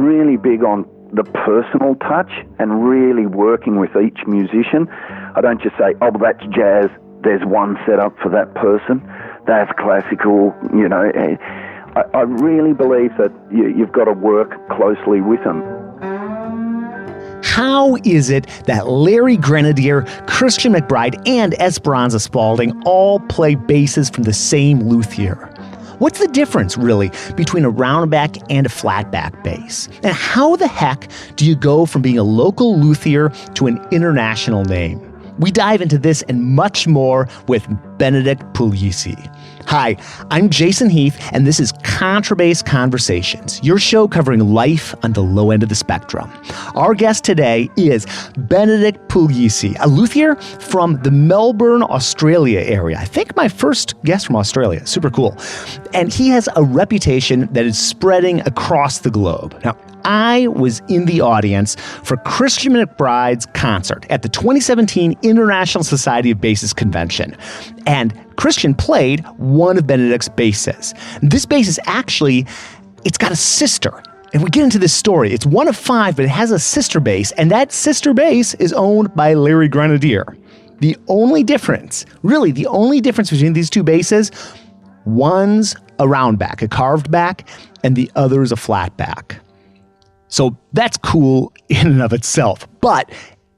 really big on the personal touch and really working with each musician. I don't just say, oh, that's jazz, there's one setup for that person, that's classical, you know. I really believe that you've got to work closely with them. How is it that Larry Grenadier, Christian McBride, and Esperanza Spalding all play basses from the same luthier? What's the difference, really, between a roundback and a flatback bass? And how the heck do you go from being a local luthier to an international name? We dive into this and much more with Benedict Puglisi. Hi, I'm Jason Heath, and this is Contrabass Conversations, your show covering life on the low end of the spectrum. Our guest today is Benedict Puglisi, a luthier from the Melbourne, Australia area. I think my first guest from Australia. Super cool. And he has a reputation that is spreading across the globe. Now, I was in the audience for Christian McBride's concert at the 2017 International Society of Bassists Convention. And Christian played one of Benedict's basses. This bass is actually, it's got a sister. And we get into this story. It's one of 5, but it has a sister bass. And that sister bass is owned by Larry Grenadier. The only difference, really the only difference between these two basses, one's a round back, a carved back, and the other is a flat back. So that's cool in and of itself. But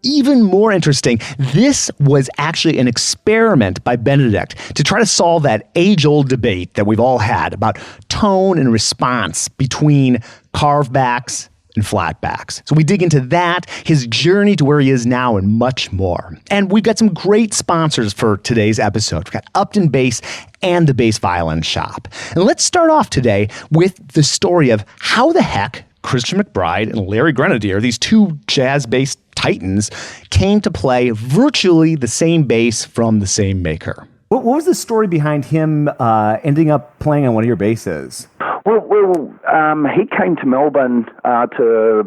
even more interesting, this was actually an experiment by Benedict to try to solve that age-old debate that we've all had about tone and response between carved backs and flat backs. So we dig into that, his journey to where he is now, and much more. And we've got some great sponsors for today's episode. We've got Upton Bass and the Bass Violin Shop. And let's start off today with the story of how the heck Christian McBride and Larry Grenadier, these two jazz-based titans, came to play virtually the same bass from the same maker. What was the story behind him ending up playing on one of your basses? Well, he came to Melbourne to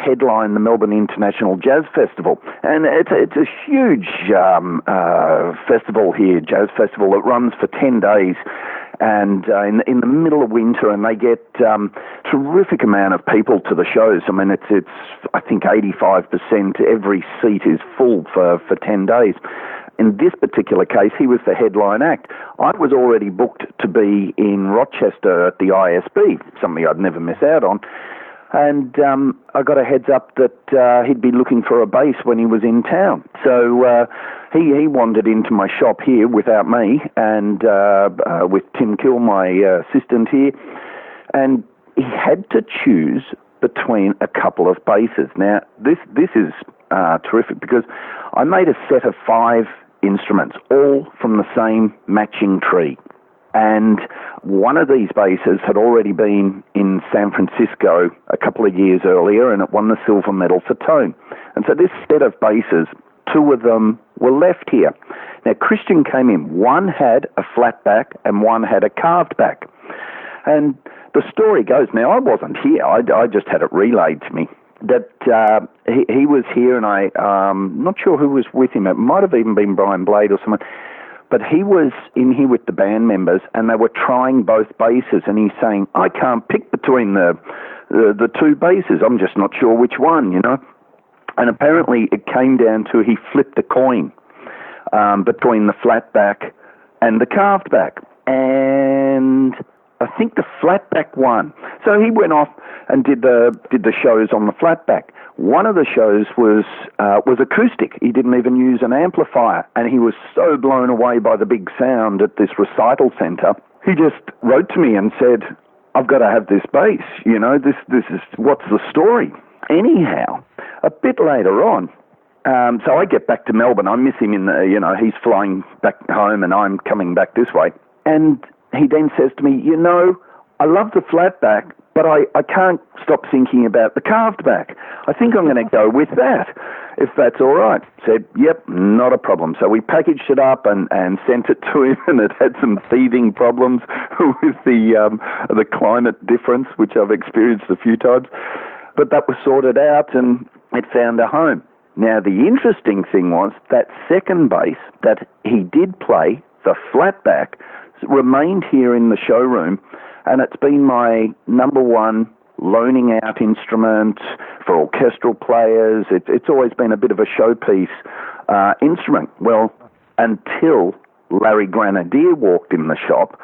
headline the Melbourne International Jazz Festival, and it's a huge festival here, jazz festival that runs for 10 days. And in the middle of winter, and they get terrific amount of people to the shows. I mean, it's I think 85%. Every seat is full for 10 days. In this particular case, he was the headline act. I was already booked to be in Rochester at the ISB, something I'd never miss out on. And I got a heads up that he'd be looking for a bass when he was in town. So he wandered into my shop here without me, and with Tim Kill, my assistant here, and he had to choose between a couple of basses. Now, this is terrific because I made a set of 5 instruments, all from the same matching tree. And one of these basses had already been in San Francisco a couple of years earlier, and it won the silver medal for tone. And so this set of basses, 2 of them were left here. Now, Christian came in. One had a flat back and one had a carved back. And the story goes, now I wasn't here, I just had it relayed to me, that he was here, and I'm not sure who was with him. It might have even been Brian Blade or someone. But he was in here with the band members, and they were trying both basses, and he's saying, I can't pick between the 2 basses. I'm just not sure which one, you know. And apparently it came down to he flipped a coin between the flat back and the carved back. And I think the flat back won. So he went off and did the shows on the flat back. One of the shows was acoustic. He didn't even use an amplifier, and he was so blown away by the big sound at this recital centre. He just wrote to me and said, I've got to have this bass, you know, this is, what's the story? Anyhow, a bit later on, so I get back to Melbourne. I miss him he's flying back home and I'm coming back this way. And he then says to me, you know, I love the flat back, but I can't stop thinking about the carved back. I think I'm going to go with that, if that's all right. Said, yep, not a problem. So we packaged it up and sent it to him, and it had some teething problems with the climate difference, which I've experienced a few times. But that was sorted out, and it found a home. Now, the interesting thing was that second bass that he did play, the flat back, remained here in the showroom, and it's been my number 1 loaning out instruments for orchestral players. It's always been a bit of a showpiece instrument. Well, until Larry Grenadier walked in the shop.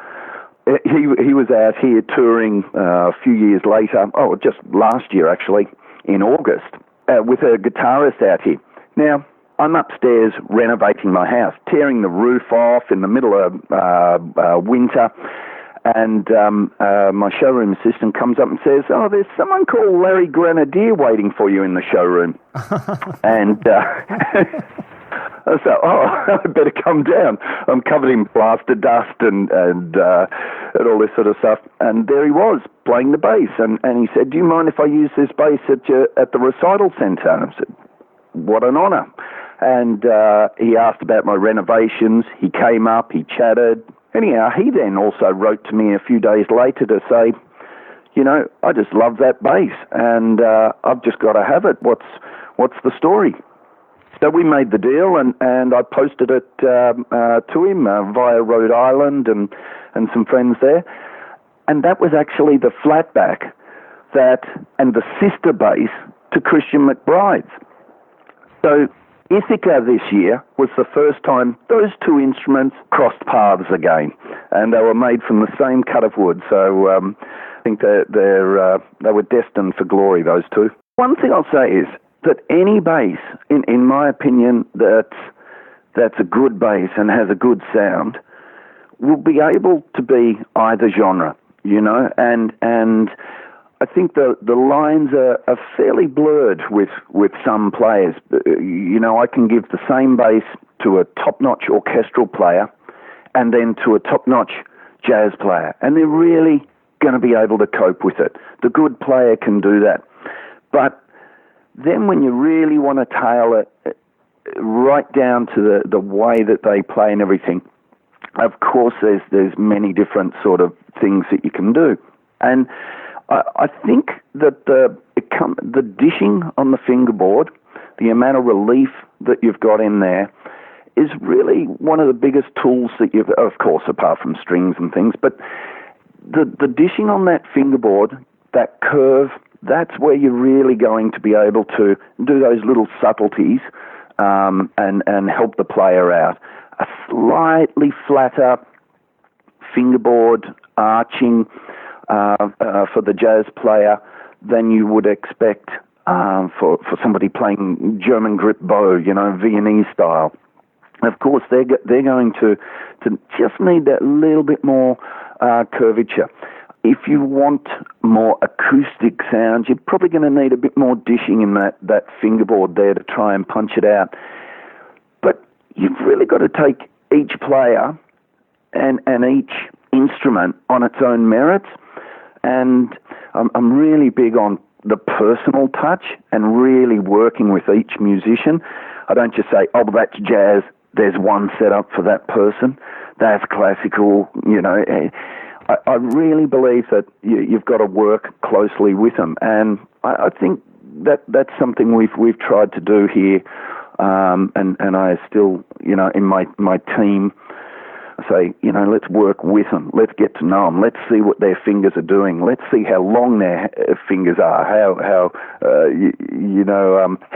He was out here touring a few years later, just last year actually, in August, with a guitarist out here. Now, I'm upstairs renovating my house, tearing the roof off in the middle of winter, and my showroom assistant comes up and says, there's someone called Larry Grenadier waiting for you in the showroom. And so, I better come down. I'm covered in plaster dust and all this sort of stuff. And there he was, playing the bass. And he said, do you mind if I use this bass at the recital centre? And I said, what an honour. And he asked about my renovations. He came up, he chatted. Anyhow, he then also wrote to me a few days later to say, I just love that bass, and I've just got to have it. What's the story? So we made the deal, and I posted it to him via Rhode Island and some friends there. And that was actually the flatback and the sister bass to Christian McBride's. So Ithaca this year was the first time those two instruments crossed paths again, and they were made from the same cut of wood. So I think they were destined for glory, those two. One thing I'll say is that any bass, in my opinion, that's a good bass and has a good sound, will be able to be either genre, and I think the lines are fairly blurred with some players. I can give the same bass to a top-notch orchestral player and then to a top-notch jazz player, and they're really going to be able to cope with it. The good player can do that. But then when you really want to tailor it right down to the way that they play and everything, of course there's many different sort of things that you can do. And I think that the dishing on the fingerboard, the amount of relief that you've got in there, is really one of the biggest tools that you've, of course, apart from strings and things, but the dishing on that fingerboard, that curve, that's where you're really going to be able to do those little subtleties and help the player out. A slightly flatter fingerboard arching for the jazz player than you would expect for somebody playing German grip bow, Viennese style. Of course, they're going to just need that little bit more curvature. If you want more acoustic sounds, you're probably going to need a bit more dishing in that fingerboard there to try and punch it out. But you've really got to take each player and each instrument on its own merits. And I'm really big on the personal touch and really working with each musician. I don't just say, that's jazz, there's one setup for that person, that's classical, I really believe that you've got to work closely with them, and I think that's something we've tried to do here, and I still, in my team, say, let's work with them, let's get to know them, let's see what their fingers are doing, let's see how long their fingers are, how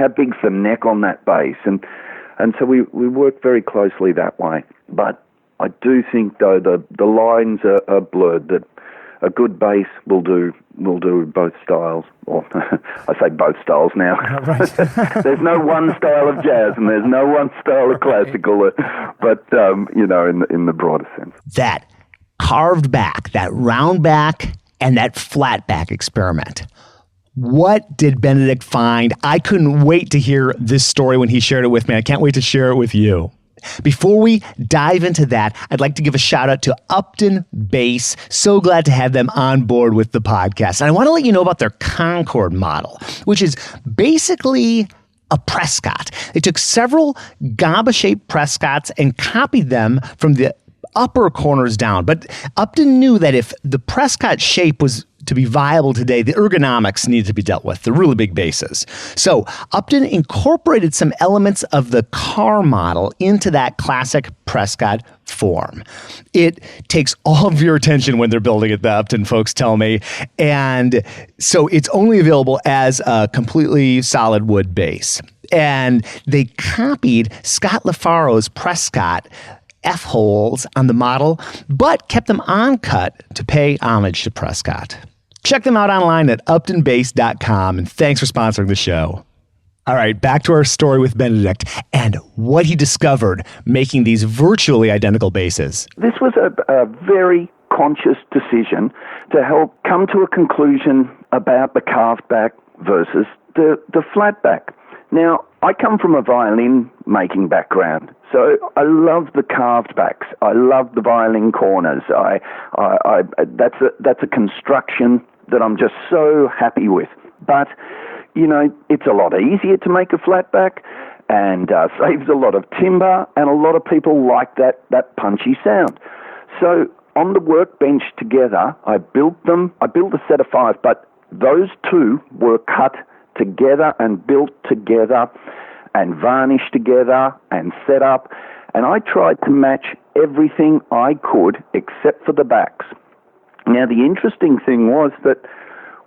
big's the neck on that bass, and so we work very closely that way. But I do think, though, the lines are blurred, that a good bass will do both styles. Or I say both styles now. Right. There's no one style of jazz and there's no one style of classical, but in the broader sense. That carved back, that round back, and that flat back experiment. What did Benedict find? I couldn't wait to hear this story when he shared it with me. I can't wait to share it with you. Before we dive into that, I'd like to give a shout out to Upton Bass. So glad to have them on board with the podcast. And I want to let you know about their Concord model, which is basically a Prescott. They took several GABA-shaped Prescotts and copied them from the upper corners down. But Upton knew that if the Prescott shape was to be viable today, the ergonomics needed to be dealt with, the really big basses. So Upton incorporated some elements of the car model into that classic Prescott form. It takes all of your attention when they're building it, the Upton folks tell me. And so it's only available as a completely solid wood bass. And they copied Scott LaFaro's Prescott F-holes on the model, but kept them on-cut to pay homage to Prescott. Check them out online at uptonbass.com, and thanks for sponsoring the show. All right, back to our story with Benedict and what he discovered making these virtually identical basses. This was a very conscious decision to help come to a conclusion about the carved back versus the flat back. Now, I come from a violin making background, so I love the carved backs. I love the violin corners. That's a construction that I'm just so happy with. But you know, it's a lot easier to make a flat back and saves a lot of timber, and a lot of people like that punchy sound. So on the workbench together, I built a set of 5, but those two were cut together and built together and varnished together and set up, and I tried to match everything I could except for the backs. Now, the interesting thing was that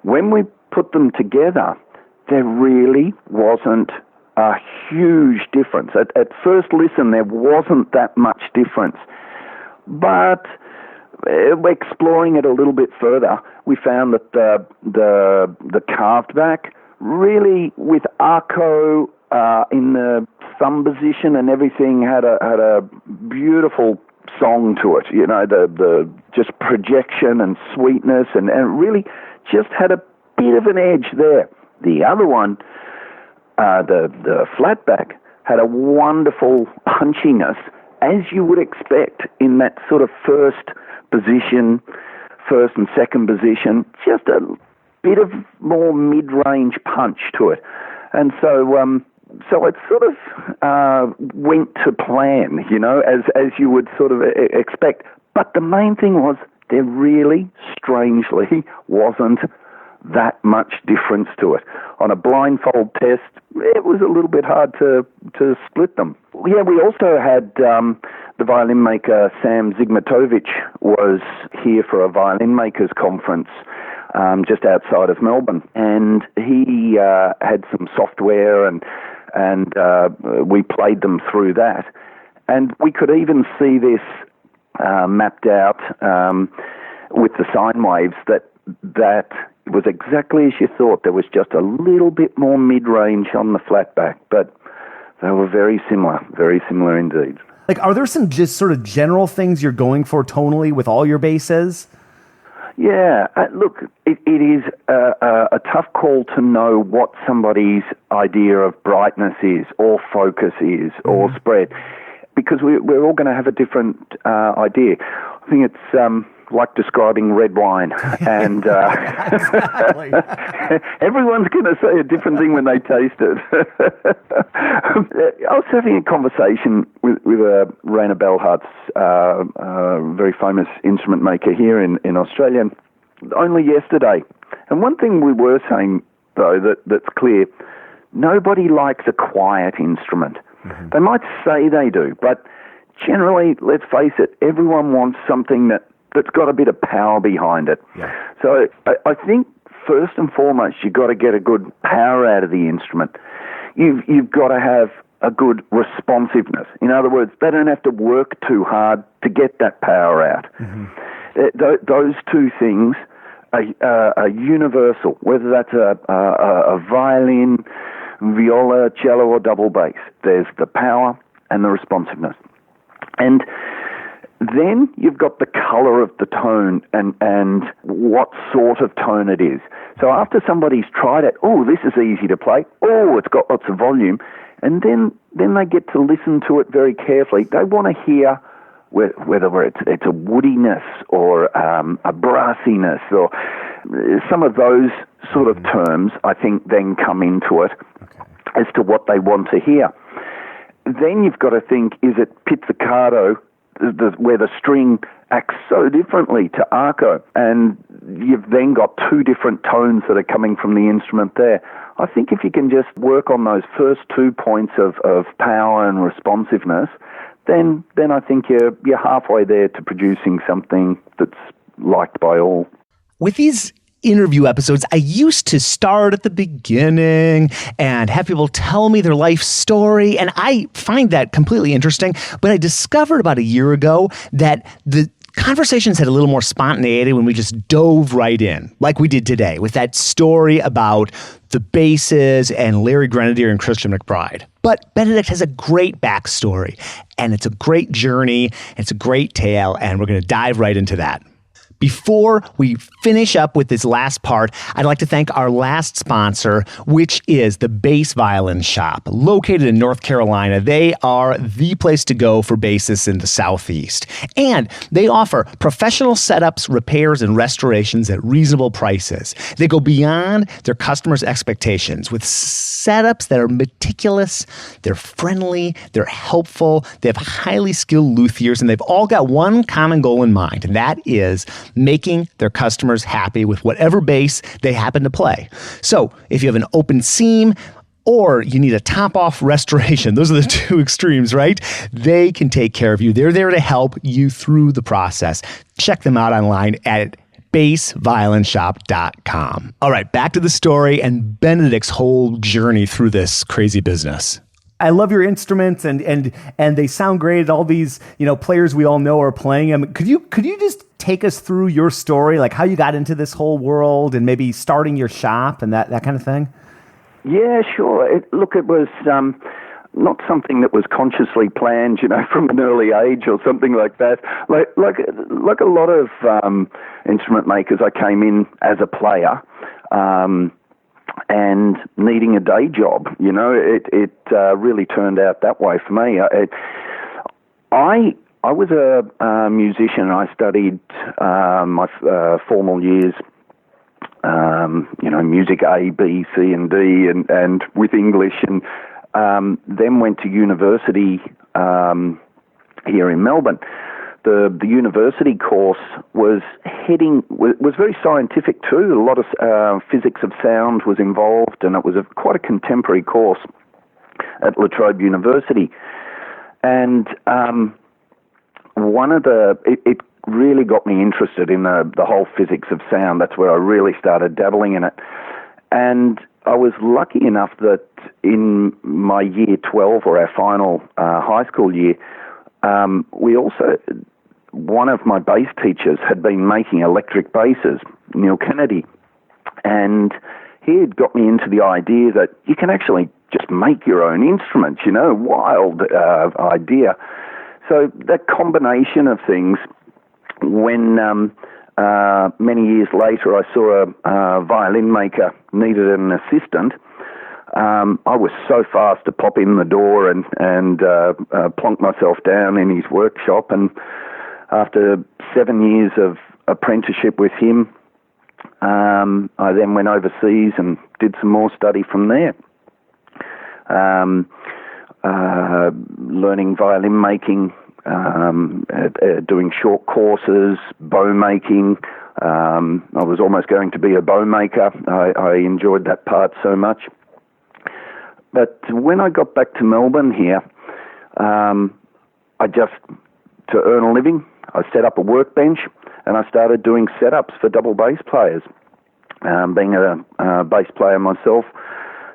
when we put them together, there really wasn't a huge difference. At first listen, there wasn't that much difference. But exploring it a little bit further, we found that the carved back really, with arco in the thumb position and everything, had a beautiful song to it. You know, the just projection and sweetness, and it really just had a bit of an edge there. The other one, the flat back, had a wonderful punchiness, as you would expect in that sort of first and second position, just a bit of more mid-range punch to it. And so it sort of went to plan, you know, as you would sort of expect. But the main thing was there really, strangely, wasn't that much difference to it. On a blindfold test, it was a little bit hard to split them. Yeah, we also had the violin maker Sam Zigmatovich was here for a violin makers conference just outside of Melbourne, and he had some software and we played them through that, and we could even see this mapped out with the sine waves that was exactly as you thought. There was just a little bit more mid-range on the flat back, but they were very similar indeed. Like, are there some just sort of general things you're going for tonally with all your basses? Yeah, look, it is a tough call to know what somebody's idea of brightness is, or focus is, or spread, because we're all going to have a different idea. I think it's like describing red wine, and everyone's going to say a different thing when they taste it. I was having a conversation with Rainer Bellhartz, a very famous instrument maker here in Australia, only yesterday. And one thing we were saying, though, that's clear, nobody likes a quiet instrument. Mm-hmm. They might say they do, but generally, let's face it, everyone wants something that's got a bit of power behind it. Yeah. So I think first and foremost, you've got to get a good power out of the instrument. You've got to have a good responsiveness. In other words, they don't have to work too hard to get that power out. Mm-hmm. Those two things are universal, whether that's a violin, viola, cello, or double bass. There's the power and the responsiveness. And then you've got the color of the tone and what sort of tone it is. So after somebody's tried it, oh, this is easy to play. Oh, it's got lots of volume. And then they get to listen to it very carefully. They want to hear whether it's a woodiness or a brassiness, or some of those sort of terms, I think, then come into it as to what they want to hear. Then you've got to think, is it pizzicato, where the string acts so differently to arco, and you've then got two different tones that are coming from the instrument there. I think if you can just work on those first 2 points of power and responsiveness, then I think you're halfway there to producing something that's liked by all. With these interview episodes, I used to start at the beginning and have people tell me their life story, and I find that completely interesting. But I discovered about a year ago that the conversations had a little more spontaneity when we just dove right in, like we did today, with that story about the basses and Larry Grenadier and Christian McBride. But Benedict has a great backstory, and it's a great journey, and it's a great tale, and we're going to dive right into that. Before we finish up with this last part, I'd like to thank our last sponsor, which is the Bass Violin Shop, located in North Carolina. They are the place to go for bassists in the Southeast. And they offer professional setups, repairs, and restorations at reasonable prices. They go beyond their customers' expectations with setups that are meticulous, they're friendly, they're helpful, they have highly skilled luthiers, and they've all got one common goal in mind, and that is making their customers happy with whatever bass they happen to play. So if you have an open seam or you need a top-off restoration, those are the two extremes, right? They can take care of you. They're there to help you through the process. Check them out online at bassviolinshop.com. All right, back to the story and Benedict's whole journey through this crazy business. I love your instruments and they sound great. All these, players we all know are playing them. Could you just take us through your story, like how you got into this whole world and maybe starting your shop and that kind of thing? Yeah, sure. It was not something that was consciously planned, from an early age or something like that. Like a lot of instrument makers, I came in as a player. And needing a day job, it really turned out that way for me. I was a musician. I studied my formal years, music A, B, C, and D, and with English, and then went to university here in Melbourne. The university course was very scientific too. A lot of physics of sound was involved, and it was quite a contemporary course at La Trobe University. And it really got me interested in the whole physics of sound. That's where I really started dabbling in it. And I was lucky enough that in my year 12, or our final high school year, one of my bass teachers had been making electric basses, Neil Kennedy, and he had got me into the idea that you can actually just make your own instruments, wild idea. So that combination of things, when many years later I saw a violin maker needed an assistant, I was so fast to pop in the door and plonk myself down in his workshop. And after 7 years of apprenticeship with him, I then went overseas and did some more study from there. Learning violin making, doing short courses, bow making. I was almost going to be a bow maker. I enjoyed that part so much. But when I got back to Melbourne here, to earn a living, I set up a workbench and I started doing setups for double bass players. Being a bass player myself,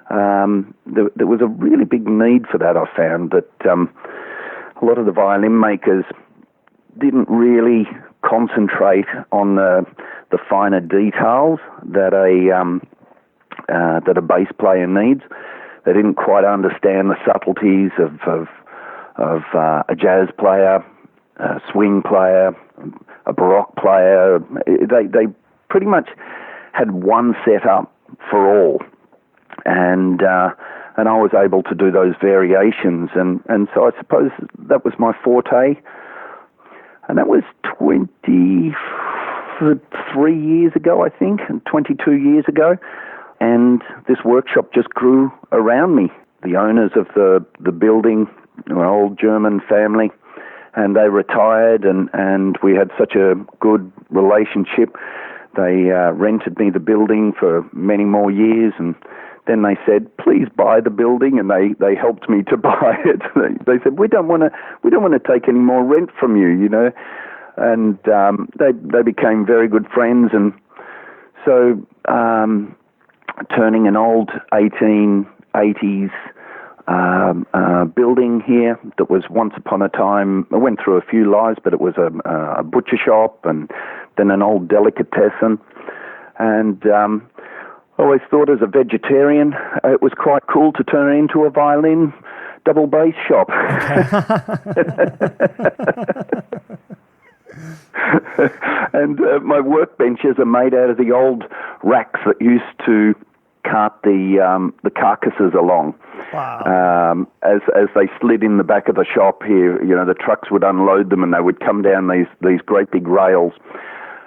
there was a really big need for that. I found that a lot of the violin makers didn't really concentrate on the finer details that a bass player needs. They didn't quite understand the subtleties of a jazz player, a swing player, a baroque player. They pretty much had one setup for all, and I was able to do those variations, and so I suppose that was my forte, and that was 23 years ago, I think, and 22 years ago. And this workshop just grew around me. The owners of the building, an old German family, and they retired, and we had such a good relationship. They rented me the building for many more years, and then they said, "Please buy the building," and they helped me to buy it. They said, "We don't want to take any more rent from you, you know," and they became very good friends, and so turning an old 1880s building here that was once upon a time, I went through a few lives, but it was a butcher shop and then an old delicatessen. And I always thought as a vegetarian it was quite cool to turn it into a violin double bass shop. And my workbenches are made out of the old racks that used to cart the carcasses along. Wow. As they slid in the back of the shop here, you know, the trucks would unload them and they would come down these great big rails.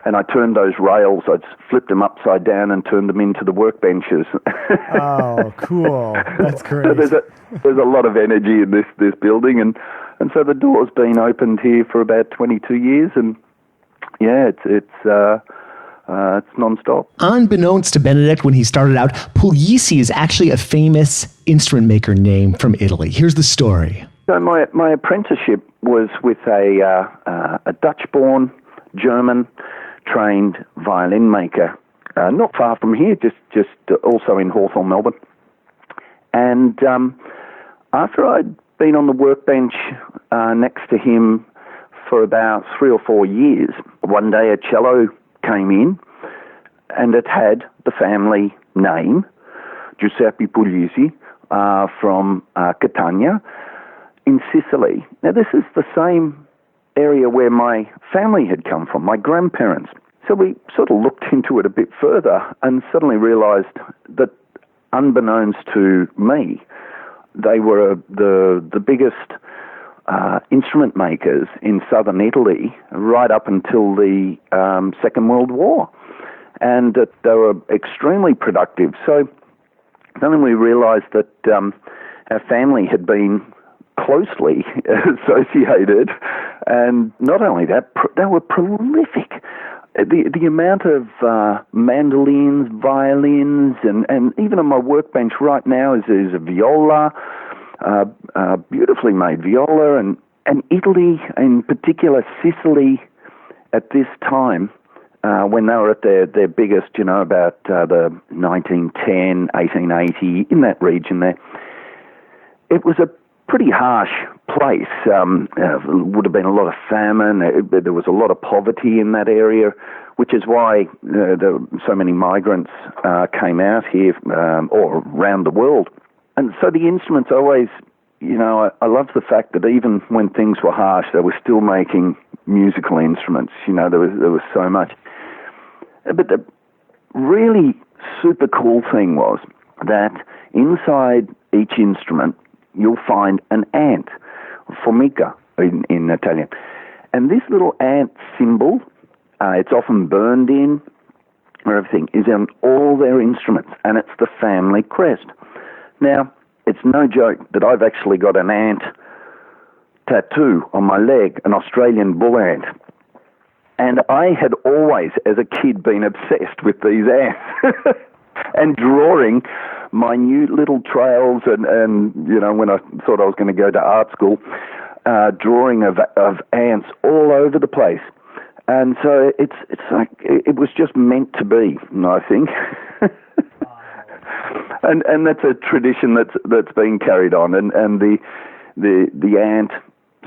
And I turned those rails, I'd flipped them upside down and turned them into the workbenches. Oh, cool. That's great. So there's a lot of energy in this building, and so the door's been opened here for about 22 years, and yeah, it's non-stop. Unbeknownst to Benedict when he started out, Puglisi is actually a famous instrument maker name from Italy. Here's the story. So my apprenticeship was with a Dutch-born, German-trained violin maker, not far from here, just also in Hawthorne, Melbourne. And after I'd been on the workbench next to him for about 3 or 4 years, one day a cello came in, and it had the family name, Giuseppe Puglisi, from Catania in Sicily. Now, this is the same area where my family had come from, my grandparents. So we sort of looked into it a bit further and suddenly realized that, unbeknownst to me, they were the biggest instrument makers in southern Italy right up until the Second World War, and that they were extremely productive. So then we realized that our family had been closely associated, and not only that, they were prolific. The amount of mandolins, violins, and even on my workbench right now is a viola, beautifully made viola, and Italy, in particular Sicily, at this time, when they were at their biggest, you know, about the 1910, 1880, in that region there, it was a pretty harsh place. Would have been a lot of famine. There was a lot of poverty in that area, which is why so many migrants came out here or around the world. And so the instruments always, you know, I love the fact that even when things were harsh, they were still making musical instruments. You know, there was so much. But the really super cool thing was that inside each instrument, you'll find an ant, formica in Italian. And this little ant symbol, it's often burned in, or everything, is on all their instruments, and it's the family crest. Now, it's no joke that I've actually got an ant tattoo on my leg, an Australian bull ant. And I had always, as a kid, been obsessed with these ants and drawing minute little trails and you know, when I thought I was going to go to art school, drawing of ants all over the place. And so it's like it was just meant to be, I think. And that's a tradition that's been carried on, and the ant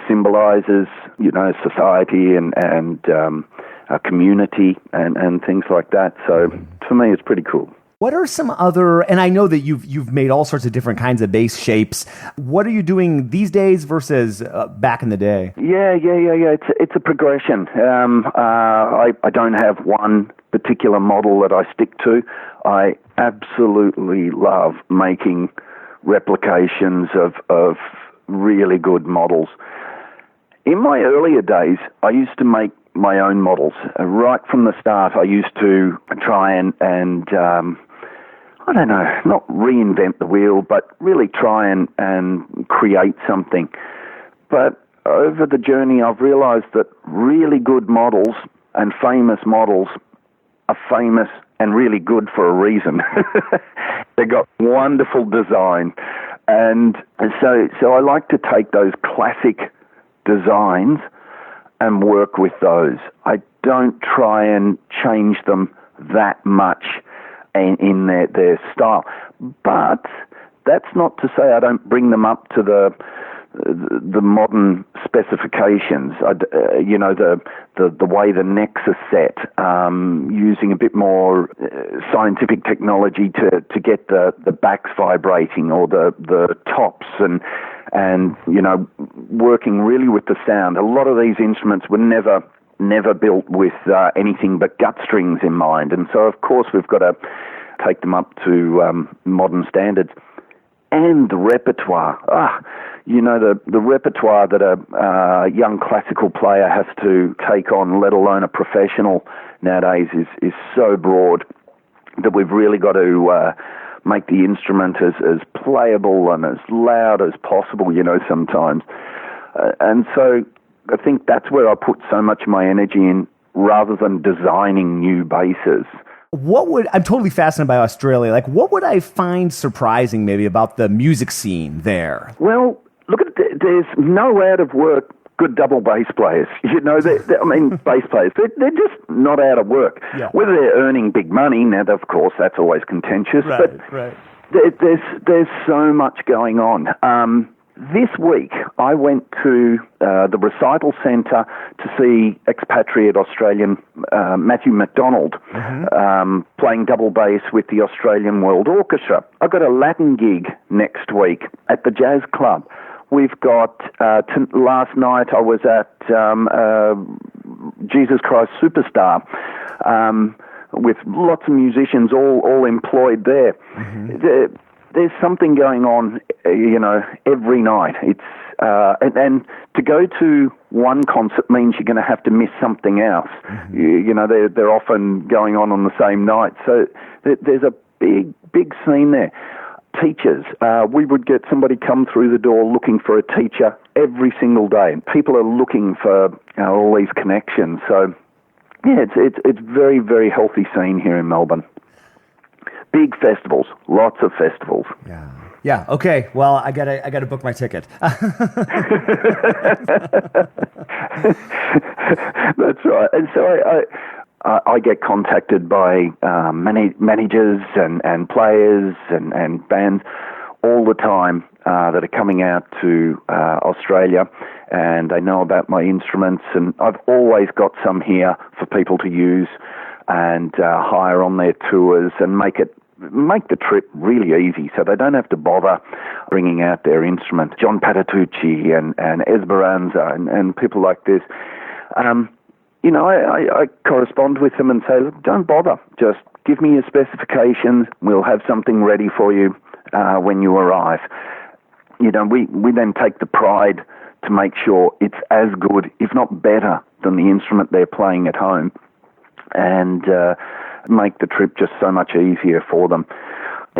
symbolizes, you know, society and a community and things like that. So for me, it's pretty cool. What are some other, and I know that you've made all sorts of different kinds of bass shapes. What are you doing these days versus back in the day? Yeah. It's a progression. I don't have one particular model that I stick to. I absolutely love making replications of really good models. In my earlier days, I used to make my own models. Right from the start, I used to try and I don't know, not reinvent the wheel, but really try and create something. But over the journey, I've realized that really good models and famous models are famous and really good for a reason. They got wonderful design. And so I like to take those classic designs and work with those. I don't try and change them that much in their style. But that's not to say I don't bring them up to the modern specifications. The way the necks are set, using a bit more scientific technology to get the backs vibrating, or the tops, and working really with the sound. A lot of these instruments were never built with anything but gut strings in mind, and so of course we've got to take them up to modern standards. And the repertoire. The repertoire that a young classical player has to take on, let alone a professional nowadays, is so broad that we've really got to make the instrument as playable and as loud as possible, sometimes. And so I think that's where I put so much of my energy in, rather than designing new basses. I'm totally fascinated by Australia. Like, what would I find surprising maybe about the music scene there? Well, look at there's no out of work good double bass players. Bass players, they're just not out of work. Yeah. Whether they're earning big money, now of course that's always contentious, right. There's so much going on. This week, I went to the recital centre to see expatriate Australian Matthew McDonald playing double bass with the Australian World Orchestra. I've got a Latin gig next week at the Jazz Club. We've got, last night I was at Jesus Christ Superstar with lots of musicians all employed there. There's something going on, every night. It's and to go to one concert means you're going to have to miss something else. They're often going on the same night. So there's a big scene there. Teachers, we would get somebody come through the door looking for a teacher every single day. People are looking for all these connections. So yeah, it's very, very healthy scene here in Melbourne. Big festivals, lots of festivals. Yeah. Okay. Well, I gotta book my ticket. That's right. And so I get contacted by managers and players and bands all the time that are coming out to Australia, and they know about my instruments, and I've always got some here for people to use and hire on their tours and make the trip really easy, so they don't have to bother bringing out their instrument. John Patitucci and Esperanza and people like this. I correspond with them and say, look, don't bother. Just give me your specifications. We'll have something ready for you when you arrive. We then take the pride to make sure it's as good, if not better, than the instrument they're playing at home, and make the trip just so much easier for them.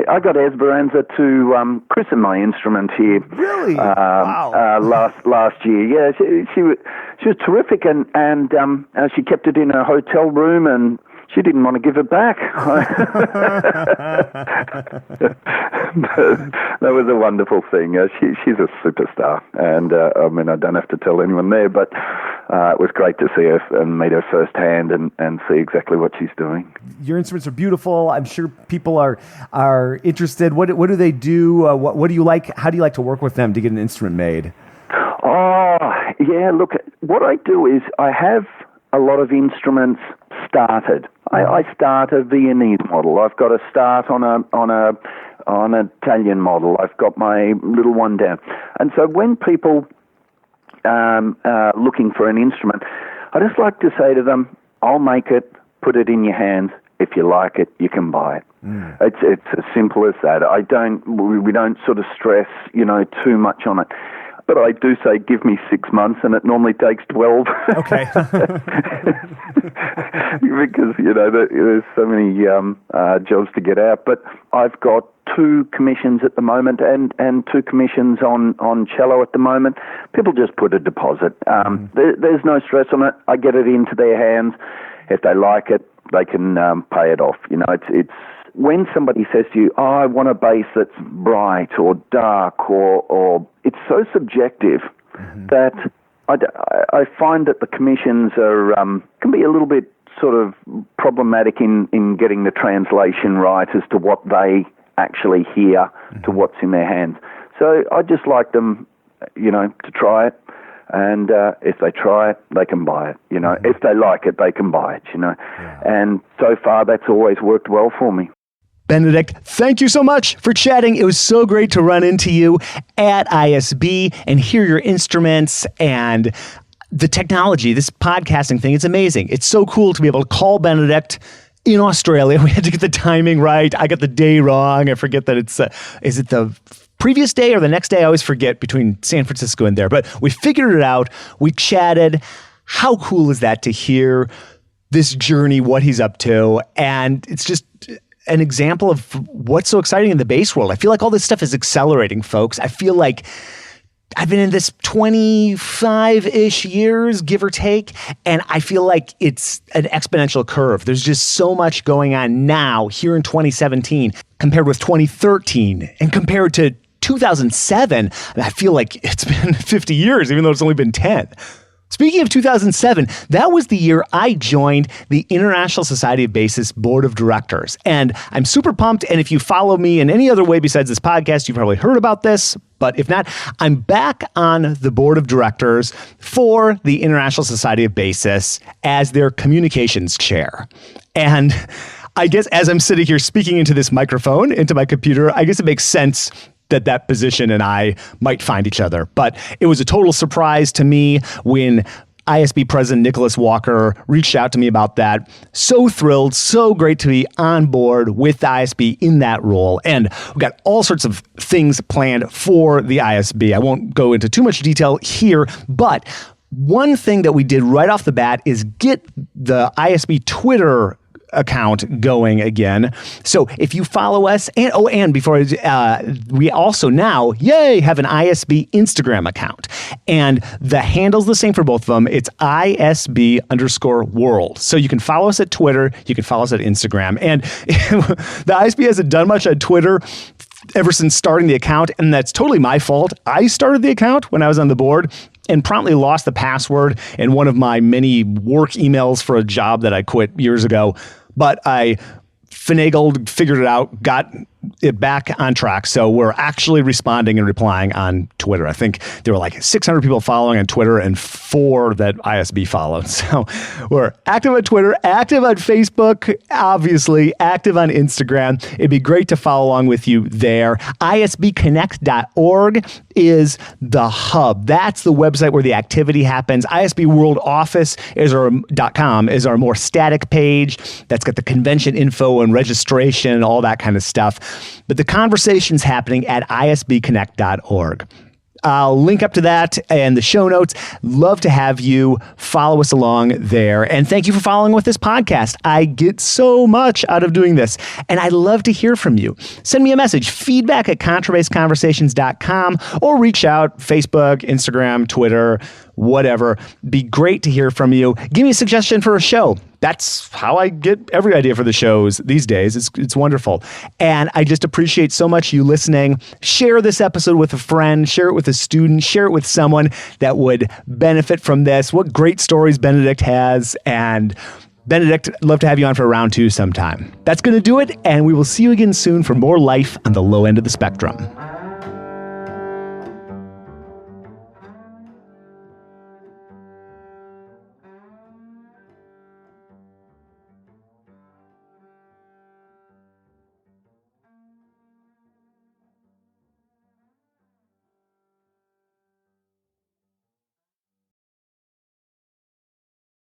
I got Esperanza to christen my instrument here. Really? Wow. Last year. Yeah, she was terrific, and she kept it in her hotel room, and she didn't want to give it back. That was a wonderful thing. She's a superstar, and I don't have to tell anyone there, but it was great to see her and meet her firsthand and see exactly what she's doing. Your instruments are beautiful. I'm sure people are interested. What do they do? What do you like? How do you like to work with them to get an instrument made? Oh, yeah, look, what I do is I have a lot of instruments started. I start a Viennese model. I've got a start on an Italian model. I've got my little one down. And so when people looking for an instrument, I just like to say to them, I'll make it, put it in your hands. If you like it, you can buy it. It's as simple as that. We don't sort of stress, too much on it. But I do say, give me 6 months, and it normally takes 12. Okay. Because, there's so many jobs to get out. But I've got 2 commissions at the moment and 2 commissions on cello at the moment. People just put a deposit. There's no stress on it. I get it into their hands. If they like it, they can pay it off. You know, it's when somebody says to you, "Oh, I want a bass that's bright or dark," or it's so subjective that I find that the commissions are can be a little bit sort of problematic in getting the translation right as to what they actually hear to what's in their hands. So I just like them, you know, to try it. And if they try it, they can buy it. You know, if they like it, they can buy it. You know, and so far that's always worked well for me. Benedict, thank you so much for chatting. It was so great to run into you at ISB and hear your instruments and the technology. This podcasting thing, it's amazing. It's so cool to be able to call Benedict in Australia. We had to get the timing right. I got the day wrong. I forget that it's, is it the previous day or the next day? I always forget between San Francisco and there. But we figured it out. We chatted. How cool is that to hear this journey, what he's up to? And it's just an example of what's so exciting in the bass world. I feel like all this stuff is accelerating, folks. I feel like I've been in this 25-ish years, give or take, and I feel like it's an exponential curve. There's just so much going on now here in 2017 compared with 2013 and compared to 2007. I feel like it's been 50 years, even though it's only been 10. Speaking of 2007, that was the year I joined the International Society of Bassists Board of Directors. And I'm super pumped. And if you follow me in any other way besides this podcast, you've probably heard about this. But if not, I'm back on the board of directors for the International Society of Bassists as their communications chair. And I guess as I'm sitting here speaking into this microphone, into my computer, I guess it makes sense that position and I might find each other. But it was a total surprise to me when ISB President Nicholas Walker reached out to me about that. So thrilled, so great to be on board with the ISB in that role. And we've got all sorts of things planned for the ISB. I won't go into too much detail here, but one thing that we did right off the bat is get the ISB Twitter account going again. So if you follow us, and before we also now, have an ISB Instagram account. And the handle's the same for both of them. It's ISB_world. So you can follow us at Twitter, you can follow us at Instagram. And the ISB hasn't done much on Twitter ever since starting the account, and that's totally my fault. I started the account when I was on the board and promptly lost the password in one of my many work emails for a job that I quit years ago. But I finagled, figured it out, got it back on track. So we're actually responding and replying on Twitter. I think there were like 600 people following on Twitter and 4 that ISB followed. So we're active on Twitter, active on Facebook, obviously, active on Instagram. It'd be great to follow along with you there. ISBconnect.org is the hub. That's the website where the activity happens. ISB World Office is .com is our more static page. That's got the convention info and registration and all that kind of stuff. But the conversation's happening at isbconnect.org. I'll link up to that and the show notes. Love to have you follow us along there. And thank you for following with this podcast. I get so much out of doing this, and I'd love to hear from you. Send me a message, feedback@contrabassconversations.com, or reach out, Facebook, Instagram, Twitter, whatever. Be great to hear from you. Give me a suggestion for a show. That's how I get every idea for the shows these days. It's wonderful. And I just appreciate so much you listening. Share this episode with a friend, share it with a student, share it with someone that would benefit from this. What great stories Benedict has. And Benedict, I'd love to have you on for round 2 sometime. That's going to do it. And we will see you again soon for more life on the low end of the spectrum.